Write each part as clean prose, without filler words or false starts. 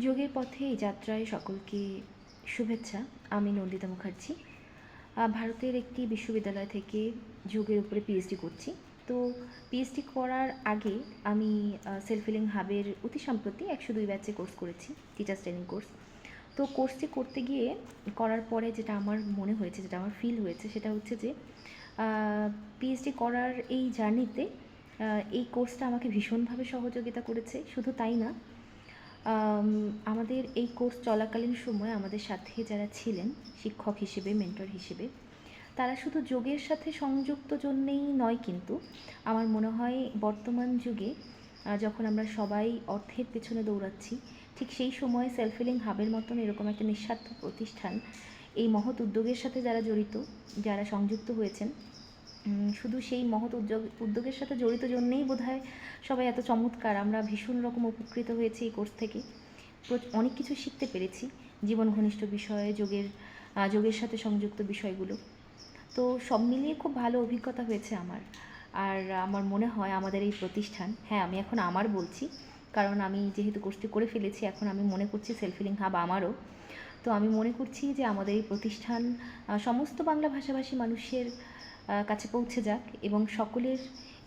যোগের পথে এই যাত্রায় সকলকে শুভেচ্ছা। আমি নন্দিতা মুখার্জি। ভারতের একটি বিশ্ববিদ্যালয় থেকে যোগের উপরে পিএইচডি করছি। তো পিএইচডি করার আগে আমি সেলফ হিলিং হাবের অতি সম্প্রতি 102 ব্যাচে কোর্স করেছি, টিচার্স ট্রেনিং কোর্স। তো কোর্সটি করতে গিয়ে করার পরে যেটা আমার মনে হয়েছে, যেটা আমার ফিল হয়েছে, সেটা হচ্ছে যে পিএইচডি করার এই জার্নিতে এই কোর্সটা আমাকে ভীষণভাবে সহযোগিতা করেছে। শুধু তাই না, আমাদের এই কোর্স চলাকালীন সময়ে আমাদের সাথে যারা ছিলেন শিক্ষক হিসেবে, মেন্টর হিসেবে, তারা শুধু যোগের সাথে সংযুক্ত জন্যেই নয়, কিন্তু আমার মনে হয় বর্তমান যুগে যখন আমরা সবাই অর্থের পেছনে দৌড়াচ্ছি, ঠিক সেই সময় সেলফ হিলিং হাবের মতন এরকম একটা নিঃস্বার্থ প্রতিষ্ঠান এই মহৎ উদ্যোগের সাথে যারা জড়িত, যারা সংযুক্ত হয়েছেন, শুধু সেই মহৎ উদ্যোগের সাথে জড়িত জন্যেই বোধহয় সবাই এত চমৎকার। আমরা ভীষণ রকম উপকৃত হয়েছি এই কোর্স থেকে, অনেক কিছু শিখতে পেরেছি জীবন ঘনিষ্ঠ বিষয়ে, যোগের সাথে সংযুক্ত বিষয়গুলো। তো সব মিলিয়ে খুব ভালো অভিজ্ঞতা হয়েছে আমার। আর আমার মনে হয় আমাদের এই প্রতিষ্ঠান, হ্যাঁ আমি এখন আমার বলছি, কারণ আমি যেহেতু কোর্সটি করে ফেলেছি, এখন আমি মনে করছি সেলফ হিলিং হাব আমারও। তো আমি মনে করছি যে আমাদের এই প্রতিষ্ঠান সমস্ত বাংলা ভাষাভাষী মানুষের কাছে পৌঁছে যাক, এবং সকলের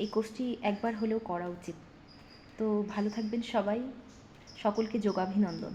এই কোর্সটি একবার হলেও করা উচিত। তো ভালো থাকবেন সবাই, সকলকে যোগাভিনন্দন।